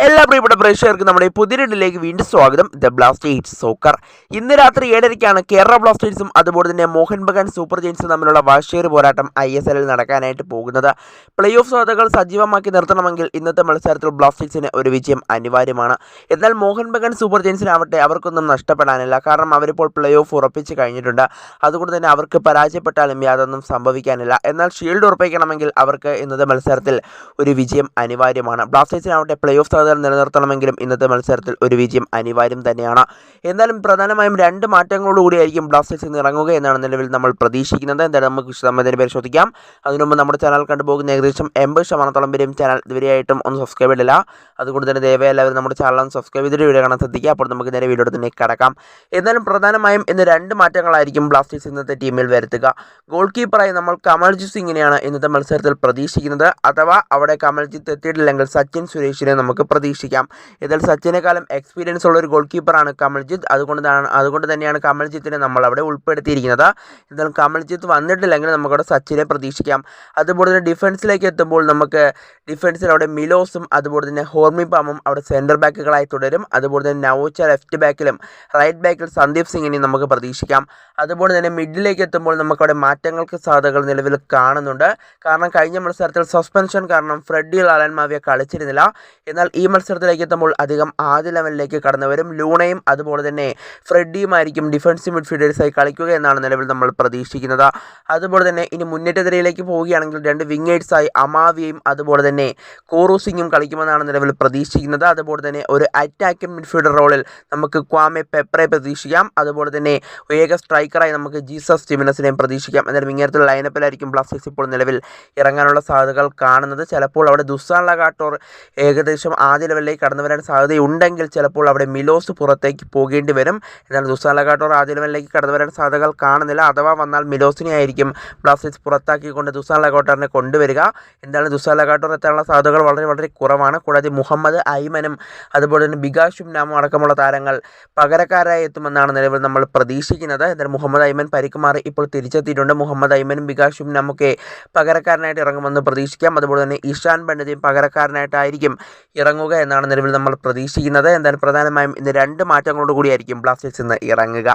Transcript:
എല്ലാ പ്രിയപ്പെട്ട പ്രേക്ഷകർക്കും നമ്മുടെ പുതിയ വീഡിയോയിലേക്ക് വീണ്ടും സ്വാഗതം. The Blasters soccer. ഇന്ന് രാത്രി 7:30 കേരള ബ്ലാസ്റ്റേഴ്സും അതുപോലെ തന്നെ മോഹൻ ബഗാൻ സൂപ്പർ ജയൻസും തമ്മിലുള്ള വാശിയേറിയ പോരാട്ടം ISL നടക്കാനായിട്ട് പോകുന്നത്. പ്ലേ ഓഫ് സാധ്യതകൾ സജീവമാക്കി നിർത്തണമെങ്കിൽ ഇന്നത്തെ മത്സരത്തിൽ ബ്ലാസ്റ്റേഴ്സിന് ഒരു വിജയം അനിവാര്യമാണ്. എന്നാൽ മോഹൻ ബഗാൻ സൂപ്പർ ജയൻസിനാവട്ടെ അവർക്കൊന്നും നഷ്ടപ്പെടാനില്ല. കാരണം അവരിപ്പോൾ പ്ലേ ഓഫ് ഉറപ്പിച്ച് കഴിഞ്ഞിട്ടുണ്ട്. അതുകൊണ്ട് തന്നെ അവർക്ക് പരാജയപ്പെട്ടാലും യാതൊന്നും സംഭവിക്കാനില്ല. എന്നാൽ ഷീൽഡ് ഉറപ്പിക്കണമെങ്കിൽ അവർക്ക് ഇന്നത്തെ മത്സരത്തിൽ ഒരു വിജയം അനിവാര്യമാണ്. ബ്ലാസ്റ്റേഴ്സിനാവട്ടെ പ്ലേ ഓഫ് നിലനിർത്തണമെങ്കിലും ഇന്നത്തെ മത്സരത്തിൽ ഒരു വിജയം അനിവാര്യം തന്നെയാണ്. എന്നാലും പ്രധാനമായും രണ്ട് മാറ്റങ്ങളോടുകൂടിയായിരിക്കും ബ്ലാസ്റ്റേഴ്സ് ഇന്ന് ഇറങ്ങുക എന്നാണ് നിലവിൽ നമ്മൾ പ്രതീക്ഷിക്കുന്നത്. എന്തായാലും നമുക്ക് വിശദമായി പരിശോധിക്കാം. അതിനുമുമ്പ് നമ്മുടെ ചാനൽ കണ്ടുപോകുന്ന ഏകദേശം 80% പേരും ചാനൽ ഇതുവരെയായിട്ടും ഒന്ന് സബ്സ്ക്രൈബ് ചെയ്തില്ല. അതുകൊണ്ട് തന്നെ ദയവായി എല്ലാവരും നമ്മുടെ ചാനൽ ഒന്ന് സബ്സ്ക്രൈബ് ചെയ്തിട്ട് വീഡിയോ കാണാൻ ശ്രദ്ധിക്കുക. അപ്പോൾ നമുക്ക് നേരെ വീഡിയോ തന്നെ കടക്കാം. എന്നാലും പ്രധാനമായും ഇന്ന് രണ്ട് മാറ്റങ്ങളായിരിക്കും ബ്ലാസ്റ്റേഴ്സ് ഇന്നത്തെ ടീമിൽ വരുത്തുക. ഗോൾ കീപ്പറായി നമ്മൾ കമൽജിത്ത് സിംഗിനെയാണ് ഇന്നത്തെ മത്സരത്തിൽ പ്രതീക്ഷിക്കുന്നത്. അഥവാ അവിടെ കമൽജിത്ത് എത്തിയിട്ടില്ലെങ്കിൽ സച്ചിൻ സുരേഷിനെ നമുക്ക് പ്രതീക്ഷിക്കാം. ഇതിൽ സച്ചിനേക്കാളും എക്സ്പീരിയൻസ് ഉള്ള ഒരു ഗോൾ കീപ്പറാണ് കമൽജിത്ത്. അതുകൊണ്ട് തന്നെയാണ് കമൽജിത്തിനെ നമ്മൾ അവിടെ ഉൾപ്പെടുത്തിയിരിക്കുന്നത്. എന്നാൽ കമൽജിത്ത് വന്നിട്ടില്ലെങ്കിൽ നമുക്കവിടെ സച്ചിനെ പ്രതീക്ഷിക്കാം. അതുപോലെ തന്നെ ഡിഫൻസിലേക്ക് എത്തുമ്പോൾ നമുക്ക് ഡിഫൻസിൽ അവിടെ മിലോസും അതുപോലെ തന്നെ ഹോർമിപാമും അവിടെ സെൻറ്റർ ബാക്കുകളായി തുടരും. അതുപോലെ തന്നെ നവോച്ച ലെഫ്റ്റ് ബാക്കിലും റൈറ്റ് ബാക്കിൽ സന്ദീപ് സിംഗിനെയും നമുക്ക് പ്രതീക്ഷിക്കാം. അതുപോലെ തന്നെ മിഡിലേക്ക് എത്തുമ്പോൾ നമുക്കവിടെ മാറ്റങ്ങൾക്ക് സാധ്യതകൾ നിലവിൽ കാണുന്നുണ്ട്. കാരണം കഴിഞ്ഞ മത്സരത്തിൽ സസ്പെൻഷൻ കാരണം ഫ്രെഡി ലാലൻമാവിയ കളിച്ചിരുന്നില്ല. എന്നാൽ ഈ മത്സരത്തിലേക്ക് എത്തുമ്പോൾ അധികം ആദ്യ ലെവലിലേക്ക് കടന്നുവരും. ലൂണയും അതുപോലെ തന്നെ ഫ്രെഡിയുമായിരിക്കും ഡിഫൻസീവ് മിഡ്ഫീൽഡേഴ്സായി കളിക്കുക എന്നാണ് നിലവിൽ നമ്മൾ പ്രതീക്ഷിക്കുന്നത്. അതുപോലെ തന്നെ ഇനി മുന്നേറ്റത്തിലേക്ക് പോവുകയാണെങ്കിൽ രണ്ട് വിങ്ങേഴ്സായി അമാവിയയും അതുപോലെ തന്നെ കോറു സിംഗും കളിക്കുമെന്നാണ് നിലവിൽ പ്രതീക്ഷിക്കുന്നത്. അതുപോലെ തന്നെ ഒരു അറ്റാക്കിംഗ് മിഡ്ഫീൽഡർ റോളിൽ നമുക്ക് ക്വാമെ പെപ്രെ പ്രതീക്ഷിക്കാം. അതുപോലെ തന്നെ ഏക സ്ട്രൈക്കറായി നമുക്ക് ജീസസ് ജിമിനസിനെയും പ്രതീക്ഷിക്കാം. എന്നാലും ഇങ്ങനത്തെ ലൈനപ്പിലായിരിക്കും ബ്ലാസ്റ്റേഴ്സ് ഇപ്പോൾ നിലവിൽ ഇറങ്ങാനുള്ള സാധ്യതകൾ കാണുന്നത്. ചിലപ്പോൾ അവിടെ ദുസാൻ ലഗാട്ടോർ ഏകദേശം ആദ്യ ലെവലിലേക്ക് കടന്നു വരാൻ സാധ്യതയുണ്ടെങ്കിൽ ചിലപ്പോൾ അവിടെ മിലോസ് പുറത്തേക്ക് പോകേണ്ടി വരും. എന്നാൽ ദുസാൻ ലഗാട്ടോർ ആദ്യ ലെവലിലേക്ക് കടന്നു വരാൻ സാധ്യതകൾ കാണുന്നില്ല. അഥവാ വന്നാൽ മിലോസിനെ ആയിരിക്കും ബ്ലാസ്റ്റേഴ്സ് പുറത്താക്കിക്കൊണ്ട് ദുസാൻ ലഗാട്ടോറിനെ കൊണ്ടുവരിക. എന്താണ് ദുസാൻ ലഗാട്ടോർ എത്താനുള്ള സാധ്യതകൾ വളരെ വളരെ കുറവാണ്. കൂടാതെ മുഹമ്മദ് ഐമനും അതുപോലെ തന്നെ ബികാഷും നാമും അടക്കമുള്ള താരങ്ങൾ പകരക്കാരായി എത്തുമെന്നാണ് നിലവിൽ നമ്മൾ പ്രതീക്ഷിക്കുന്നത്. എന്നാൽ മുഹമ്മദ് ഐമൻ പരിക്ക് മാറി ഇപ്പോൾ തിരിച്ചെത്തിയിട്ടുണ്ട്. മുഹമ്മദ് ഐമനും ബികാഷും നമുക്ക് പകരക്കാരനായിട്ട് ഇറങ്ങുമെന്ന് പ്രതീക്ഷിക്കാം. അതുപോലെ തന്നെ ഇഷാൻ ബെന്നതിയും പകരക്കാരനായിട്ടായിരിക്കും ഇറങ്ങുക എന്നാണ് നിലവിൽ നമ്മൾ പ്രതീക്ഷിക്കുന്നത്. എന്തായാലും പ്രധാനമായും ഇന്ന് രണ്ട് മാറ്റങ്ങളോട് കൂടിയായിരിക്കും ബ്ലാസ്റ്റേഴ്സ് ഇന്ന് ഇറങ്ങുക.